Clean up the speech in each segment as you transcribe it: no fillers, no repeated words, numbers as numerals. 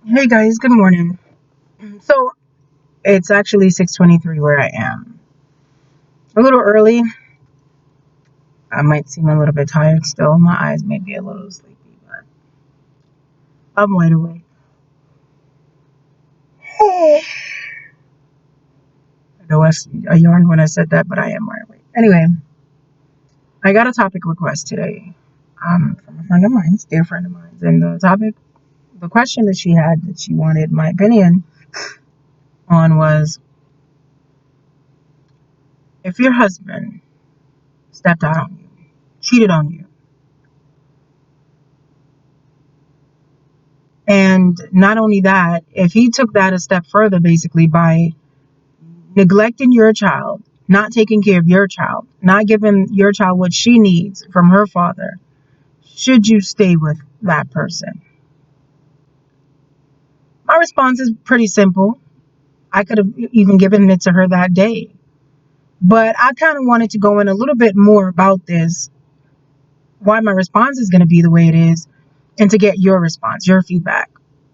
Hey guys, good morning. So it's actually 6:23 where I am. A little early. I might seem a little bit tired still. My eyes may be a little sleepy, but I'm wide awake. I know I yawned when I said that, but I am wide awake. Anyway, I got a topic request today from a friend of mine, dear friend of mine. And the question that she had that she wanted my opinion on was, if your husband stepped out on you, cheated on you, and not only that, if he took that a step further, basically by neglecting your child, not taking care of your child, not giving your child what she needs from her father, should you stay with that person? My response is pretty simple. I could have even given it to her that day. But I kind of wanted to go in a little bit more about this, why my response is going to be the way it is, and to get your response, your feedback.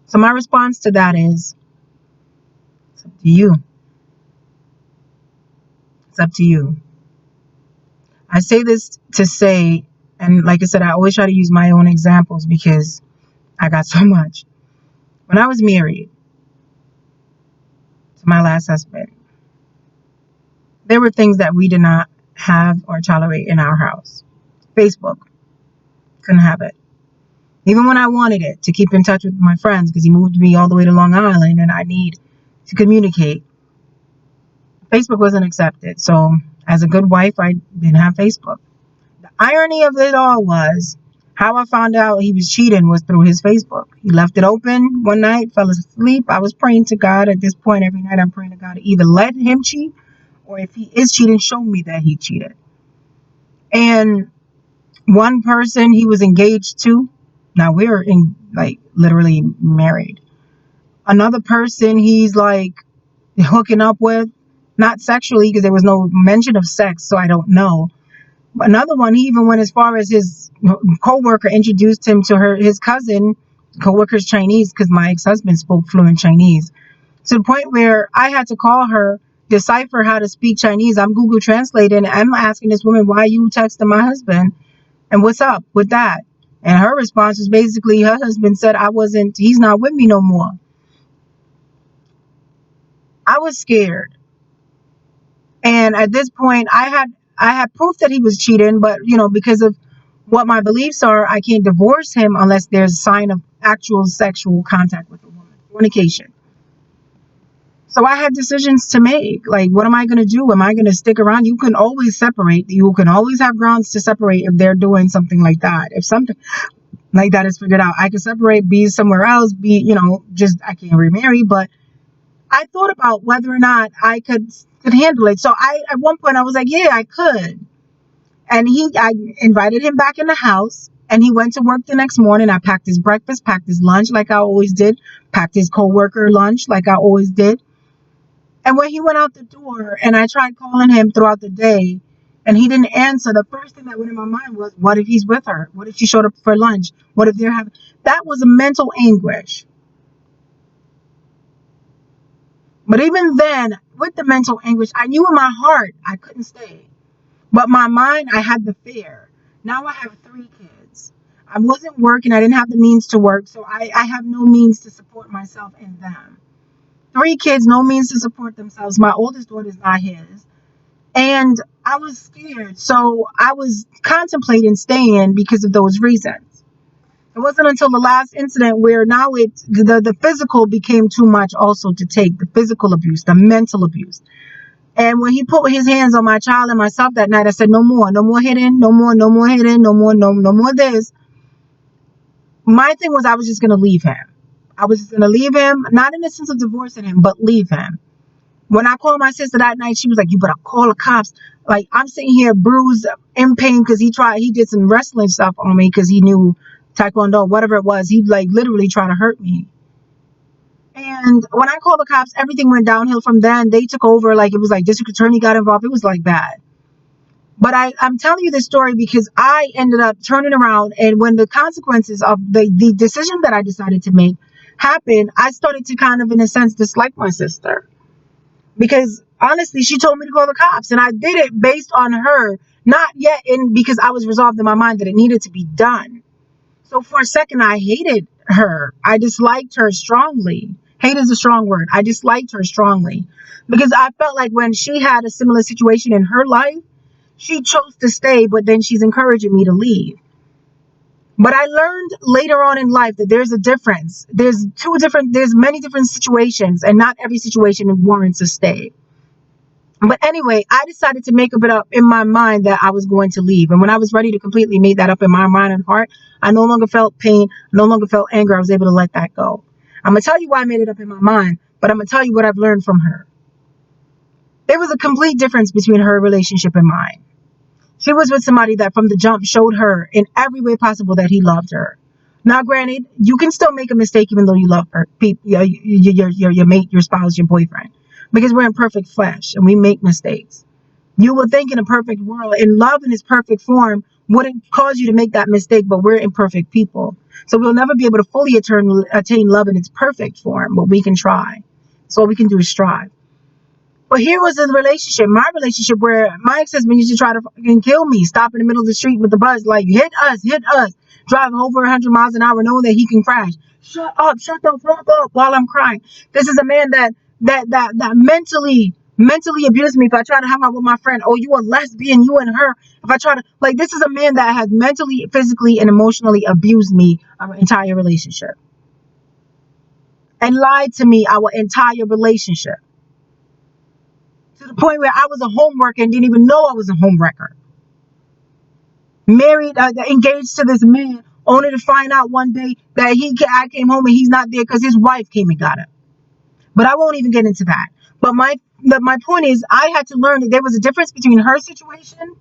So, my response to that is, it's up to you. It's up to you. I say this to say, and like I said, I always try to use my own examples because I got so much. When I was married to my last husband, there were things that we did not have or tolerate in our house. Facebook, couldn't have it. Even when I wanted it to keep in touch with my friends because he moved me all the way to Long Island and I need to communicate, Facebook wasn't accepted. So, as a good wife, I didn't have Facebook. The irony of it all was how I found out he was cheating was through his Facebook. He left it open one night, fell asleep. I was praying to God. At this point, every night I'm praying to God to either let him cheat or if he is cheating, show me that he cheated. And one person he was engaged to, now we're in like literally married. Another person he's like hooking up with, not sexually because there was no mention of sex, so I don't know. Another one, he even went as far as his co-worker introduced him to his cousin. Co-worker's Chinese because my ex-husband spoke fluent Chinese, to the point where I had to call her, decipher how to speak Chinese. I'm Google translating. I'm asking this woman, why you texting my husband and what's up with that? And her response was basically, her husband said he's not with me no more. I was scared. And at this point, I had proof that he was cheating, but because of what my beliefs are, I can't divorce him unless there's a sign of actual sexual contact with a woman, fornication. So I had decisions to make. Like, what am I going to do? Am I going to stick around? You can always separate. You can always have grounds to separate if they're doing something like that. If something like that is figured out, I can separate, be somewhere else, just I can't remarry. But I thought about whether or not I could handle it. So at one point I was like, yeah, I could. And I invited him back in the house, and he went to work the next morning. I packed his breakfast, packed his lunch like I always did, packed his coworker lunch like I always did. And when he went out the door, and I tried calling him throughout the day, and he didn't answer, the first thing that went in my mind was, what if he's with her? What if she showed up for lunch? What if they're having? That was a mental anguish. But even then, with the mental anguish, I knew in my heart I couldn't stay. But my mind, I had the fear. Now I have 3 kids. I wasn't working. I didn't have the means to work. So I have no means to support myself and them. 3 kids, no means to support themselves. My oldest daughter is not his. And I was scared. So I was contemplating staying because of those reasons. It wasn't until the last incident where now the physical became too much also to take, the physical abuse, the mental abuse. And when he put his hands on my child and myself that night, I said, no more hitting, no more hitting, no more this. My thing was I was just going to leave him. I was just going to leave him, not in the sense of divorcing him, but leave him. When I called my sister that night, she was like, you better call the cops. Like, I'm sitting here bruised, in pain because he did some wrestling stuff on me because he knew Taekwondo, whatever it was. He'd like literally try to hurt me. And when I called the cops, everything went downhill from then. They took over. Like, it was like district attorney got involved. It was like that. But I'm telling you this story because I ended up turning around, and when the consequences of the decision that I decided to make happened, I started to kind of, in a sense, dislike my sister. Because honestly, she told me to call the cops, and I did it based on her, not yet in because I was resolved in my mind that it needed to be done. So for a second, I hated her. I disliked her strongly. Hate is a strong word. I disliked her strongly because I felt like when she had a similar situation in her life, she chose to stay, but then she's encouraging me to leave. But I learned later on in life that there's a difference. There's many different situations, and not every situation warrants a stay. But anyway, I decided to make it up in my mind that I was going to leave. And when I was ready to completely make that up in my mind and heart, I no longer felt pain, no longer felt anger. I was able to let that go. I'm going to tell you why I made it up in my mind, but I'm going to tell you what I've learned from her. There was a complete difference between her relationship and mine. She was with somebody that from the jump showed her in every way possible that he loved her. Now, granted, you can still make a mistake even though you love her, your mate, your spouse, your boyfriend, because we're in perfect flesh and we make mistakes. You would think in a perfect world, in love in its perfect form, wouldn't cause you to make that mistake, but we're imperfect people. So we'll never be able to fully attain love in its perfect form, but we can try. So all we can do is strive. But here was a relationship, my relationship, where my ex-husband used to try to fucking kill me, stop in the middle of the street with the buzz, like, hit us, driving over 100 miles an hour, knowing that he can crash. Shut the fuck up while I'm crying. This is a man that mentally abused me. If I try to hang out with my friend, oh, you a lesbian, you and her. If I try to, like, this is a man that has mentally, physically, and emotionally abused me our entire relationship. And lied to me our entire relationship. To the point where I was a homewrecker and didn't even know I was a homewrecker. Married, engaged to this man, only to find out one day that I came home and he's not there because his wife came and got him. But I won't even get into that. But my point is, I had to learn that there was a difference between her situation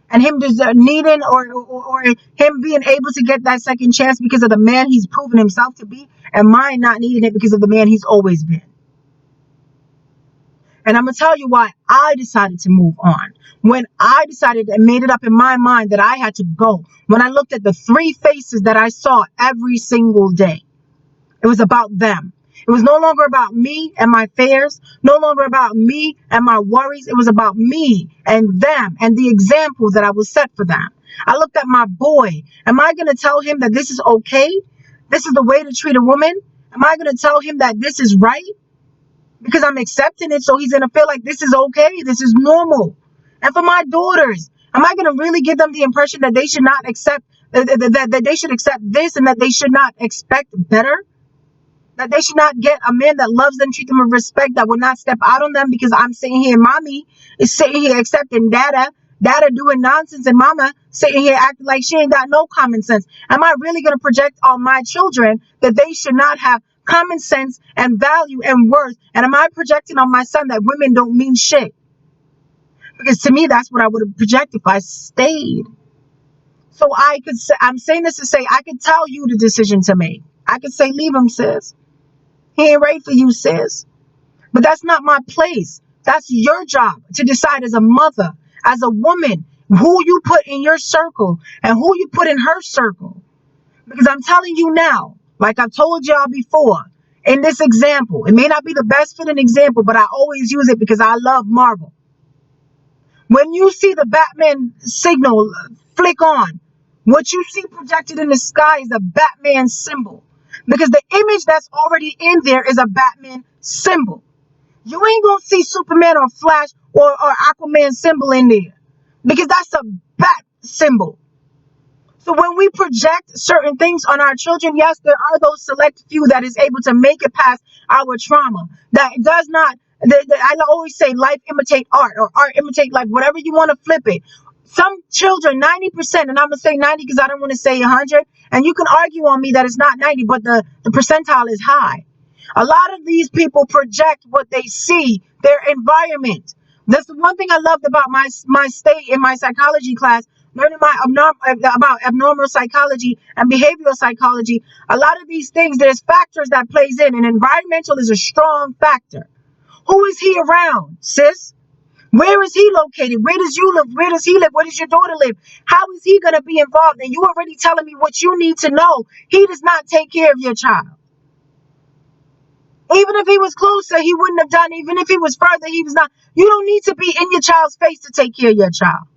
and him just needing or him being able to get that second chance because of the man he's proven himself to be, and mine not needing it because of the man he's always been. And I'm going to tell you why I decided to move on. When I decided and made it up in my mind that I had to go, when I looked at the three faces that I saw every single day, it was about them. It was no longer about me and my fears, no longer about me and my worries. It was about me and them and the example that I was set for them. I looked at my boy. Am I going to tell him that this is okay? This is the way to treat a woman? Am I going to tell him that this is right? Because I'm accepting it, so he's gonna feel like this is okay, this is normal. And for my daughters, am I gonna really give them the impression that they should not accept that they should accept this and that they should not expect better? That they should not get a man that loves them, treat them with respect, that will not step out on them because I'm sitting here, mommy is sitting here accepting dada doing nonsense, and mama sitting here acting like she ain't got no common sense. Am I really going to project on my children that they should not have common sense and value and worth? And am I projecting on my son that women don't mean shit? Because to me, that's what I would have projected if I stayed. So I could say, I'm saying this to say, I could tell you the decision to make. I could say, leave him, sis. He ain't right for you, sis. But that's not my place. That's your job to decide as a mother, as a woman, who you put in your circle and who you put in her circle. Because I'm telling you now, like I've told y'all before, in this example, it may not be the best fitting example, but I always use it because I love Marvel. When you see the Batman signal flick on, what you see projected in the sky is a Batman symbol. Because the image that's already in there is a Batman symbol. You ain't gonna see Superman or Flash or Aquaman symbol in there because that's a bat symbol. So when we project certain things on our children, yes, there are those select few that is able to make it past our trauma. That does not, I always say life imitate art or art imitate life, whatever you want to flip it. Some children, 90%, and I'm going to say 90 because I don't want to say 100, and you can argue on me that it's not 90, but the percentile is high. A lot of these people project what they see, their environment. That's the one thing I loved about my stay in my psychology class, learning about abnormal psychology and behavioral psychology. A lot of these things, there's factors that plays in, and environmental is a strong factor. Who is he around, sis? Where is he located? Where does you live? Where does he live? Where does your daughter live? How is he going to be involved? And you already telling me what you need to know. He does not take care of your child. Even if he was closer, he wouldn't have done. Even if he was further, he was not. You don't need to be in your child's face to take care of your child.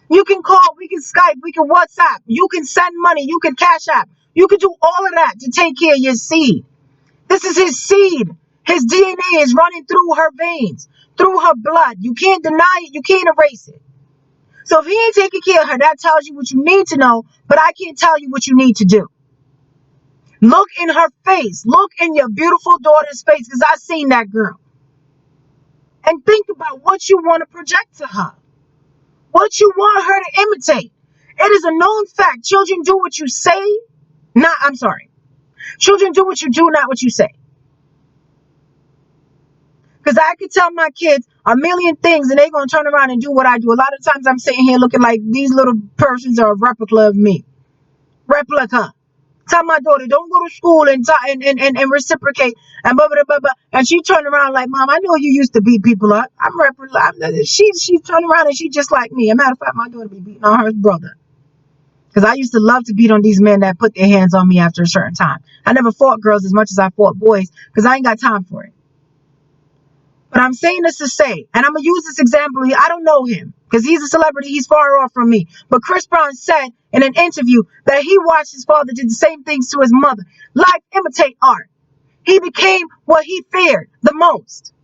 You can call, we can Skype, we can WhatsApp, you can send money, you can Cash App. You can do all of that to take care of your seed. This is his seed. His DNA is running through her veins, through her blood. You can't deny it. You can't erase it. So if he ain't taking care of her, that tells you what you need to know, but I can't tell you what you need to do. Look in her face. Look in your beautiful daughter's face, because I've seen that girl. And think about what you want to project to her. What you want her to imitate. It is a known fact. Children do what you say. Children do what you do, not what you say. Because I could tell my kids a million things and they're going to turn around and do what I do. A lot of times I'm sitting here looking like these little persons are a replica of me. Replica. Tell my daughter, don't go to school and reciprocate and blah, blah, blah, blah. And she turned around like, Mom, I know you used to beat people up. She turned around and she just like me. As a matter of fact, my daughter be beating on her brother. Because I used to love to beat on these men that put their hands on me after a certain time. I never fought girls as much as I fought boys because I ain't got time for it. But I'm saying this to say, and I'm going to use this example. I don't know him because he's a celebrity. He's far off from me. But Chris Brown said in an interview that he watched his father do the same things to his mother. Life imitate art. He became what he feared the most.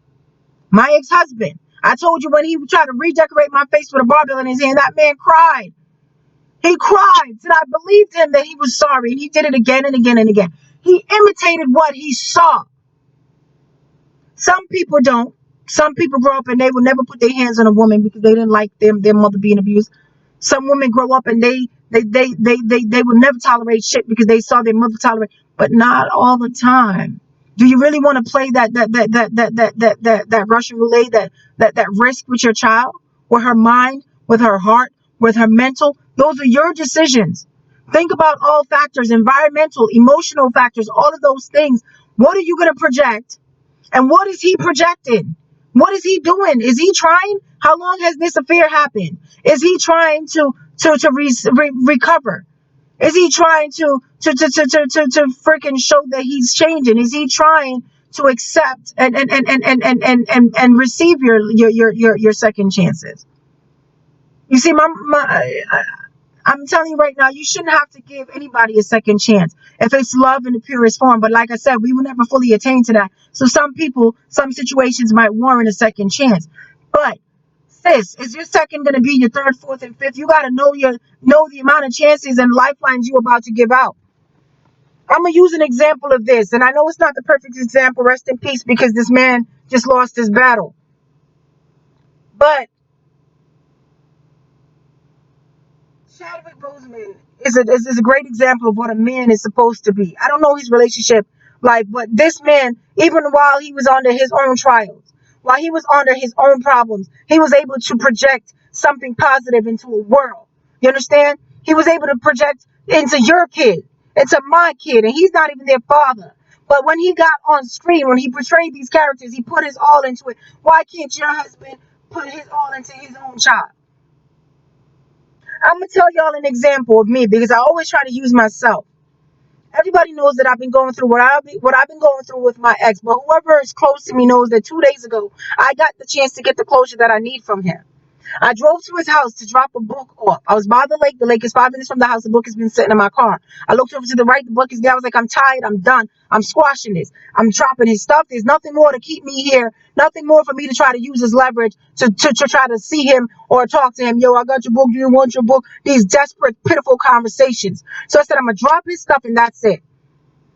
My ex-husband. I told you when he tried to redecorate my face with a barbell in his hand, that man cried. He cried. And I believed him that he was sorry. And he did it again and again and again. He imitated what he saw. Some people don't. Some people grow up and they will never put their hands on a woman because they didn't like their mother being abused. Some women grow up and they will never tolerate shit because they saw their mother tolerate, but not all the time. Do you really want to play that Russian roulette, that risk with your child, with her mind, with her heart, with her mental? Those are your decisions. Think about all factors, environmental, emotional factors, all of those things. What are you going to project? And what is he projecting? What is he doing? Is he trying? How long has this affair happened? Is he trying to recover? Is he trying to freaking show that he's changing? Is he trying to accept and receive your second chances? You see, I'm telling you right now, you shouldn't have to give anybody a second chance if it's love in the purest form. But like I said, we will never fully attain to that. So some people, some situations might warrant a second chance. But sis, is your second going to be your third, fourth, and fifth? You got to know the amount of chances and lifelines you're about to give out. I'm going to use an example of this. And I know it's not the perfect example. Rest in peace, because this man just lost his battle. But Chadwick Boseman is a great example of what a man is supposed to be. I don't know his relationship life, but this man, even while he was under his own trials, while he was under his own problems, he was able to project something positive into a world. You understand? He was able to project into your kid, into my kid, and he's not even their father. But when he got on screen, when he portrayed these characters, he put his all into it. Why can't your husband put his all into his own child? I'm gonna tell y'all an example of me because I always try to use myself. Everybody knows that I've been going through what I've been going through with my ex, but whoever is close to me knows that 2 days ago I got the chance to get the closure that I need from him. I drove to his house to drop a book off. I was by the lake. The lake is 5 minutes from the house. The book has been sitting in my car. I looked over to the right. The book is there. I was like, I'm tired. I'm done. I'm squashing this. I'm dropping his stuff. There's nothing more to keep me here. Nothing more for me to try to use as leverage to try to see him or talk to him. Yo, I got your book. Do you want your book? These desperate, pitiful conversations. So I said, I'm going to drop his stuff and that's it.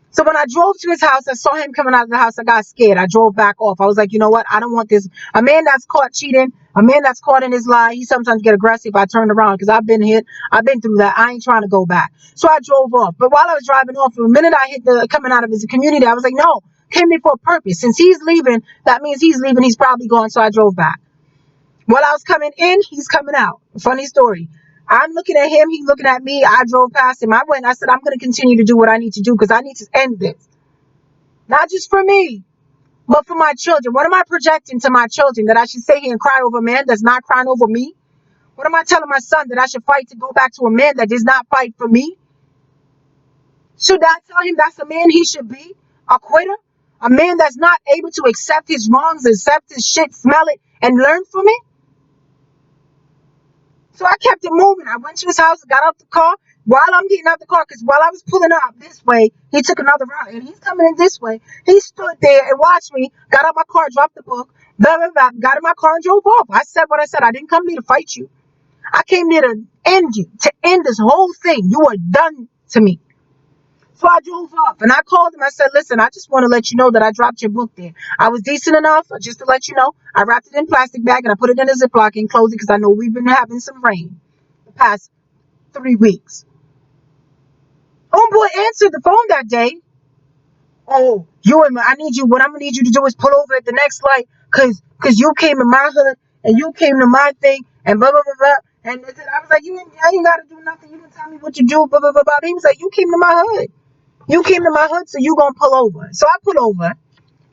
So when I drove to his house, I saw him coming out of the house. I got scared. I drove back off. I was like, you know what? I don't want this. A man that's caught cheating, a man that's caught in his lie, he sometimes get aggressive. I turned around because I've been hit. I've been through that. I ain't trying to go back. So I drove off. But while I was driving off, the minute I hit the coming out of his community, I was like, no, came here for a purpose. Since he's leaving, that means he's leaving. He's probably gone. So I drove back. While I was coming in, he's coming out. Funny story. I'm looking at him. He's looking at me. I drove past him. I went and I said, I'm going to continue to do what I need to do because I need to end this. Not just for me, but for my children. What am I projecting to my children? That I should sit here and cry over a man that's not crying over me? What am I telling my son? That I should fight to go back to a man that does not fight for me? Should I tell him that's a man he should be? A quitter? A man that's not able to accept his wrongs, accept his shit, smell it, and learn from it. So I kept it moving. I went to his house, got out the car. While I'm getting out the car, because while I was pulling up this way, he took another route and he's coming in this way. He stood there and watched me, got out my car, dropped the book, blah, blah, blah, got in my car and drove off. I said what I said. I didn't come here to fight you. I came here to end you, to end this whole thing. You are done to me. So I drove off and I called him. I said, listen, I just want to let you know that I dropped your book there. I was decent enough, just to let you know. I wrapped it in plastic bag and I put it in a Ziploc and closed it because I know we've been having some rain the past 3 weeks. Homeboy answered the phone that day. Oh, I need you. What I'm gonna need you to do is pull over at the next light, cause you came to my hood and you came to my thing and blah blah blah blah. And I was like, I ain't gotta do nothing. You didn't tell me what to do. Blah blah blah blah. He was like, you came to my hood. You came to my hood, so you gonna pull over. So I pull over.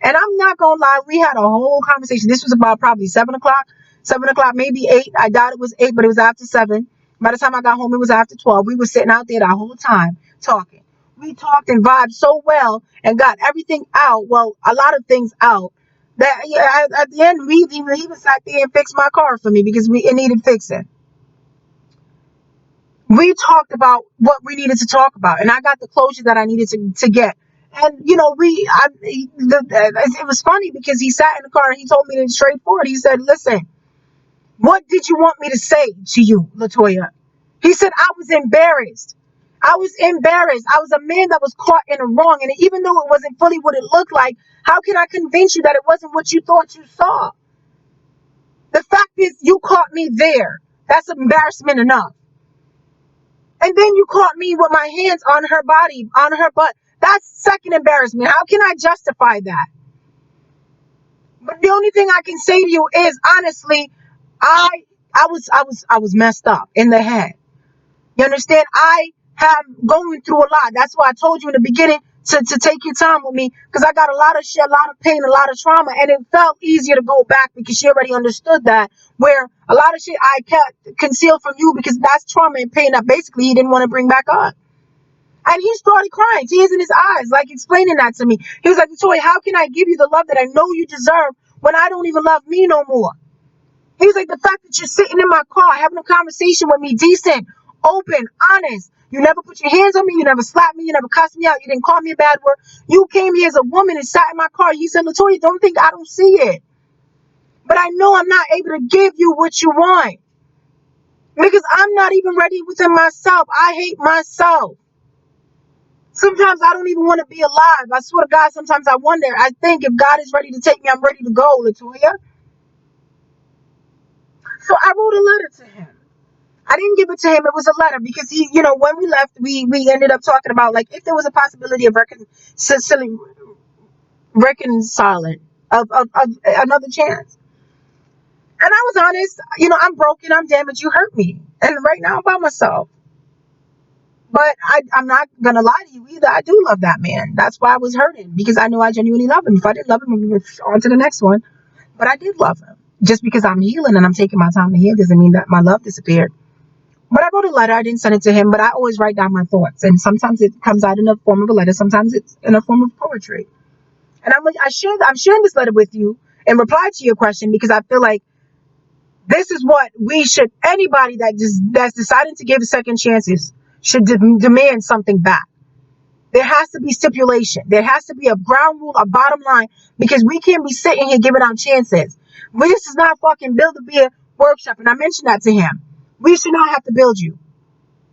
And I'm not gonna lie, we had a whole conversation. This was about probably 7 o'clock, 7 o'clock, maybe 8. I doubt it was 8, but it was after 7. By the time I got home, it was after 12. We were sitting out there the whole time talking. We talked and vibed so well and got everything out. Well, a lot of things out. That at the end, we even sat there and fixed my car for me because it needed fixing. We talked about what we needed to talk about, and I got the closure that I needed to get. And it was funny because he sat in the car and he told me it straightforward. He said, "Listen, what did you want me to say to you, Latoya?" He said, "I was embarrassed. I was embarrassed. I was a man that was caught in a wrong, and even though it wasn't fully what it looked like, how can I convince you that it wasn't what you thought you saw? The fact is, you caught me there. That's embarrassment enough." And then you caught me with my hands on her body, on her butt. That's second embarrassment. How can I justify that? But the only thing I can say to you is honestly, I I was messed up in the head. You understand? I am going through a lot. That's why I told you in the beginning to take your time with me, because I got a lot of shit, a lot of pain, a lot of trauma, and it felt easier to go back because she already understood that. Where a lot of shit I kept concealed from you because that's trauma and pain that basically he didn't want to bring back up. And he started crying, tears in his eyes, like explaining that to me. He was like, "Toy, how can I give you the love that I know you deserve when I don't even love me no more?" He was like, "The fact that you're sitting in my car having a conversation with me, decent, open, honest. You never put your hands on me. You never slapped me. You never cussed me out. You didn't call me a bad word. You came here as a woman and sat in my car. You said, Latoya, don't think I don't see it. But I know I'm not able to give you what you want because I'm not even ready within myself. I hate myself. Sometimes I don't even want to be alive. I swear to God, sometimes I wonder. I think if God is ready to take me, I'm ready to go, Latoya." So I wrote a letter to him. I didn't give it to him. It was a letter because when we left, we ended up talking about like if there was a possibility of reconciling, of another chance. And I was honest. I'm broken. I'm damaged. You hurt me, and right now I'm by myself. But I'm not gonna lie to you either. I do love that man. That's why I was hurting, because I knew I genuinely love him. If I didn't love him, we were on to the next one. But I did love him. Just because I'm healing and I'm taking my time to heal doesn't mean that my love disappeared. But I wrote a letter. I didn't send it to him, but I always write down my thoughts. And sometimes it comes out in the form of a letter. Sometimes it's in a form of poetry. And I'm sharing this letter with you in reply to your question because I feel like this is what anybody that's deciding to give second chances should demand something back. There has to be stipulation. There has to be a ground rule, a bottom line, because we can't be sitting here giving out chances. This is not fucking Build a Beer workshop. And I mentioned that to him. We should not have to build you.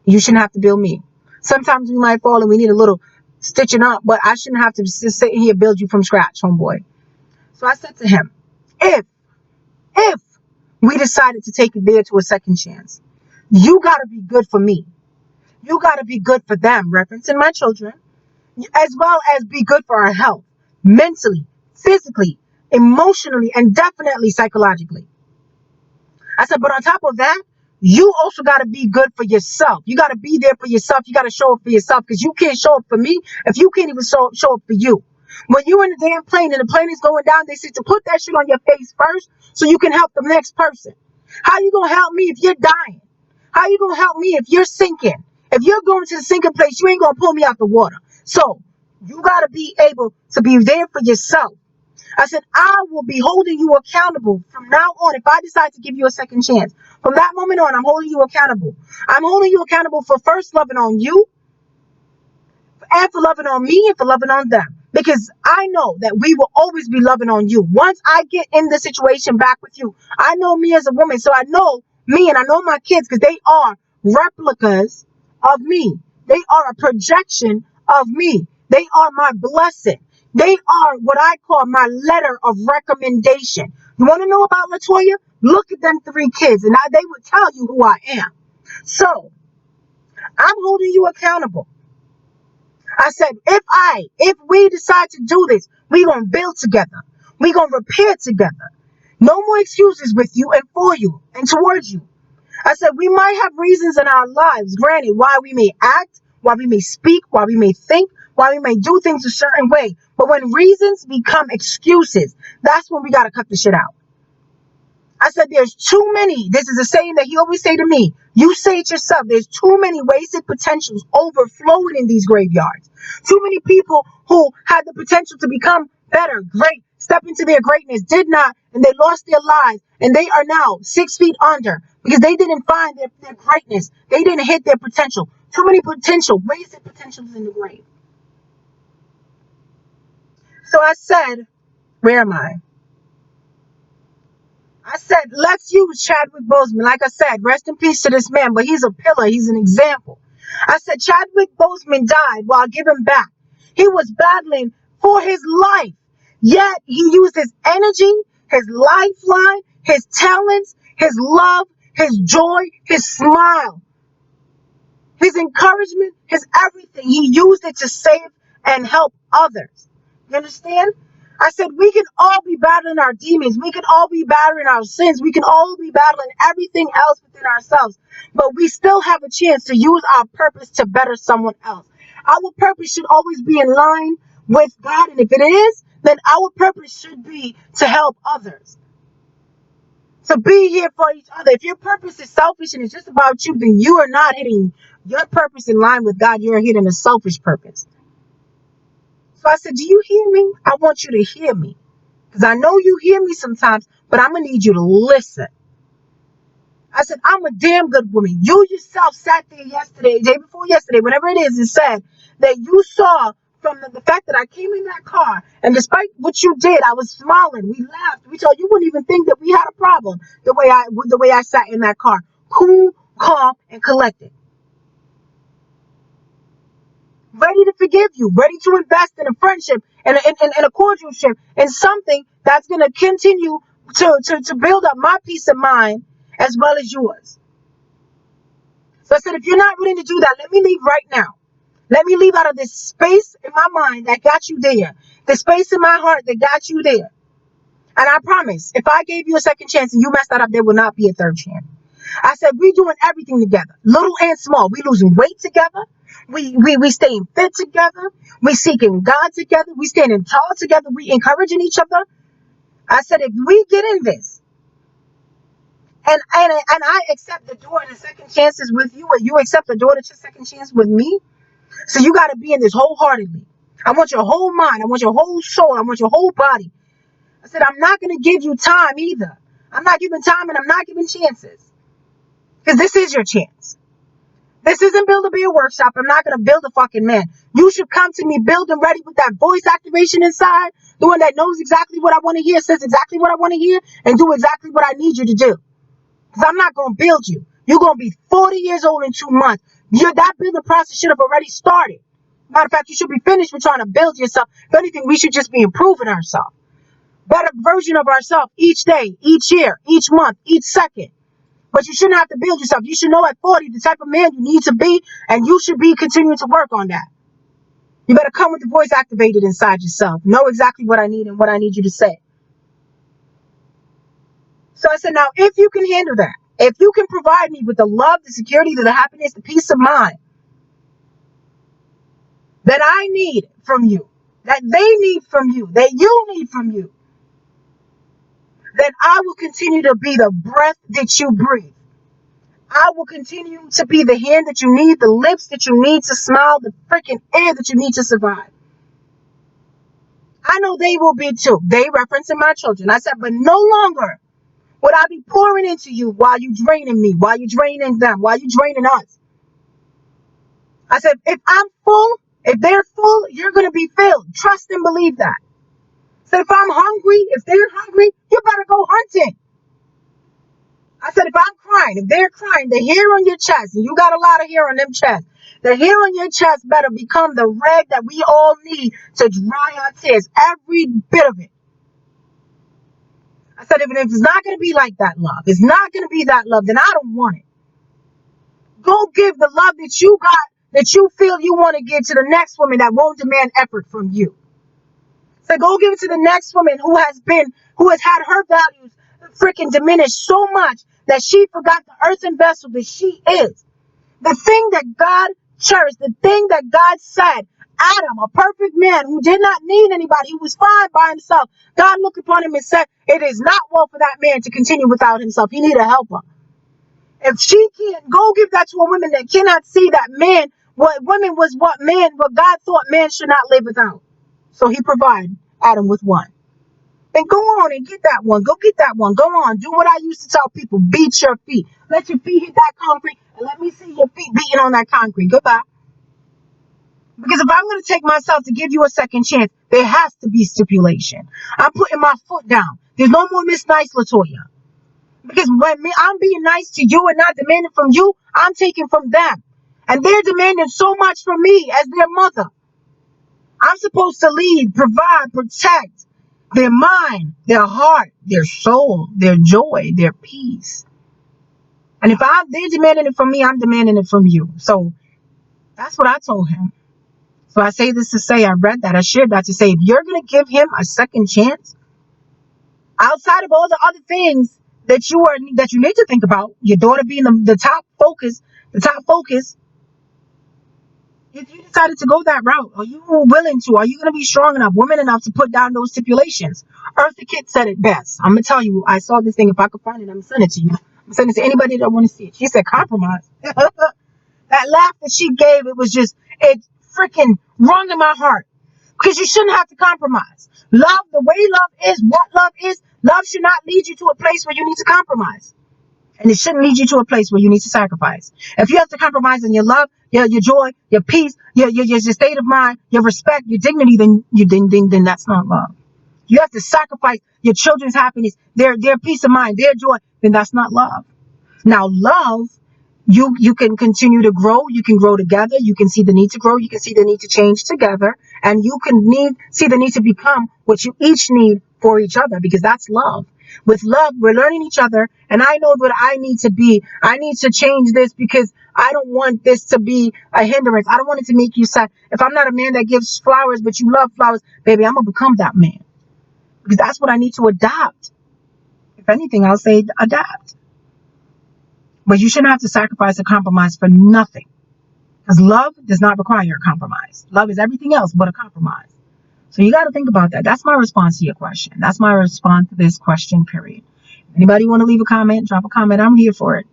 You shouldn't have to build me. Sometimes we might fall and we need a little stitching up, but I shouldn't have to sit here and build you from scratch, homeboy. So I said to him, if we decided to take it there to a second chance, you got to be good for me. You got to be good for them, referencing my children, as well as be good for our health, mentally, physically, emotionally, and definitely psychologically. I said, but on top of that, you also got to be good for yourself. You got to be there for yourself. You got to show up for yourself, because you can't show up for me if you can't even show up for you. When you're in the damn plane and the plane is going down, they say to put that shit on your face first so you can help the next person. How you going to help me if you're dying? How you going to help me if you're sinking? If you're going to the sinking place, you ain't going to pull me out the water. So You got to be able to be there for yourself. I said, I will be holding you accountable from now on. If I decide to give you a second chance, from that moment on, I'm holding you accountable. I'm holding you accountable for first loving on you, and for loving on me, and for loving on them. Because I know that we will always be loving on you. Once I get in the situation back with you, I know me as a woman. So I know me and I know my kids because they are replicas of me. They are a projection of me. They are my blessing. They are what I call my letter of recommendation. You want to know about Latoya? Look at them 3 kids and they would tell you who I am. So I'm holding you accountable. I said, if we decide to do this, we gonna build together. We gonna repair together. No more excuses with you and for you and towards you. I said, we might have reasons in our lives, granted, why we may act, why we may speak, why we may think, why we may do things a certain way. But when reasons become excuses, that's when we gotta cut the shit out. I said, there's too many. This is a saying that he always say to me. You say it yourself. There's too many wasted potentials overflowing in these graveyards. Too many people who had the potential to become better, great, step into their greatness, did not, and they lost their lives, and they are now 6 feet under because they didn't find their greatness. They didn't hit their potential. Too many wasted potentials in the grave. So I said, where am I? I said, let's use Chadwick Boseman. Like I said, rest in peace to this man, but he's a pillar. He's an example. I said, Chadwick Boseman died while giving back. He was battling for his life. Yet he used his energy, his lifeline, his talents, his love, his joy, his smile, his encouragement, his everything. He used it to save and help others. You understand? I said, we can all be battling our demons. We can all be battling our sins. We can all be battling everything else within ourselves. But we still have a chance to use our purpose to better someone else. Our purpose should always be in line with God. And if it is, then our purpose should be to help others. To be here for each other. If your purpose is selfish and it's just about you, then you are not hitting your purpose in line with God. You're hitting a selfish purpose. So I said, do you hear me? I want you to hear me. Because I know you hear me sometimes, but I'm going to need you to listen. I said, I'm a damn good woman. You yourself sat there yesterday, day before yesterday, whatever it is, and said that you saw from the fact that I came in that car, and despite what you did, I was smiling. We laughed. We told you wouldn't even think that we had a problem the way I sat in that car. Cool, calm, and collected. Ready to forgive you, ready to invest in a friendship and a cordialship and something that's going to continue to build up my peace of mind as well as yours. So I said, if you're not willing to do that, let me leave right now. Let me leave out of this space in my mind that got you there, the space in my heart that got you there. And I promise, if I gave you a second chance and you messed that up, there will not be a third chance. I said, we doing everything together, little and small. We losing weight together. We staying fit together. We seeking God together. We standing tall together. We encouraging each other. I said, if we get in this, and I accept the door and the second chances with you, or you accept the door to your second chance with me. So you got to be in this wholeheartedly. I want your whole mind. I want your whole soul. I want your whole body. I said, I'm not going to give you time either. I'm not giving time and I'm not giving chances. Because this is your chance. This isn't Build a Beer Workshop. I'm not going to build a fucking man. You should come to me build and ready with that voice activation inside. The one that knows exactly what I want to hear, says exactly what I want to hear, and do exactly what I need you to do. Because I'm not going to build you. You're going to be 40 years old in 2 months. That building process should have already started. Matter of fact, you should be finished with trying to build yourself. If anything, we should just be improving ourselves. Better version of ourselves each day, each year, each month, each second. But you shouldn't have to build yourself. You should know at 40 the type of man you need to be, and you should be continuing to work on that. You better come with the voice activated inside yourself. Know exactly what I need and what I need you to say. So I said, now, if you can handle that, if you can provide me with the love, the security, the happiness, the peace of mind that I need from you, that they need from you, that you need from you, then I will continue to be the breath that you breathe. I will continue to be the hand that you need, the lips that you need to smile, the freaking air that you need to survive. know they will be too. They referencing my children. I said, but no longer would I be pouring into you while you draining me, while you draining them, while you draining us. I said, if I'm full, if they're full, you're going to be filled. Trust and believe that. So if I'm hungry, if they're hungry, you better go hunting. I said, if I'm crying, if they're crying, the hair on your chest, and you got a lot of hair on them chest, the hair on your chest better become the rag that we all need to dry our tears, every bit of it. I said, if it's not going to be like that love, it's not going to be that love, then I don't want it. Go give the love that you got, that you feel you want to give to the next woman that won't demand effort from you. So go give it to the next woman who has had her values freaking diminished so much that she forgot the earthen vessel that she is. The thing that God cherished, the thing that God said, Adam, a perfect man who did not need anybody, who was fine by himself. God looked upon him and said, it is not well for that man to continue without himself. He need a helper. If she can't, go give that to a woman that cannot see that man, what God thought man should not live without. So he provided Adam with one. Then go on and get that one. Go get that one. Go on. Do what I used to tell people. Beat your feet. Let your feet hit that concrete and let me see your feet beating on that concrete. Goodbye. Because if I'm going to take myself to give you a second chance, there has to be stipulation. I'm putting my foot down. There's no more Miss Nice Latoya. Because when I'm being nice to you and not demanding from you, I'm taking from them. And they're demanding so much from me as their mother. I'm supposed to lead, provide, protect their mind, their heart, their soul, their joy, their peace. And if they're demanding it from me, I'm demanding it from you. So that's what I told him. So I say this to say, I read that, I shared that to say, if you're going to give him a second chance, outside of all the other things that you need to think about, your daughter being the top focus, if you decided to go that route, are you willing to? Are you going to be strong enough, woman enough to put down those stipulations? Eartha Kitt said it best. I'm going to tell you, I saw this thing. If I could find it, I'm going to send it to you. I'm going to send it to anybody that want to see it. She said compromise. That laugh that she gave, it freaking wrung in my heart. Because you shouldn't have to compromise. Love, the way love is, love should not lead you to a place where you need to compromise. And it shouldn't lead you to a place where you need to sacrifice. If you have to compromise in your love, your joy, your peace, your state of mind, your respect, your dignity, then that's not love. You have to sacrifice your children's happiness, their peace of mind, their joy, then that's not love. Now, love, you can continue to grow, you can grow together, you can see the need to grow, you can see the need to change together, and you can see the need to become what you each need for each other, because that's love. With love, we're learning each other, and I know what I need to be. I need to change this because I don't want this to be a hindrance. I don't want it to make you sad. If I'm not a man that gives flowers, but you love flowers, baby, I'm going to become that man. Because that's what I need to adopt. If anything, I'll say adapt. But you shouldn't have to sacrifice or compromise for nothing. Because love does not require a compromise. Love is everything else but a compromise. So you got to think about that. That's my response to your question. That's my response to this question, period. Anybody want to leave a comment, drop a comment. I'm here for it.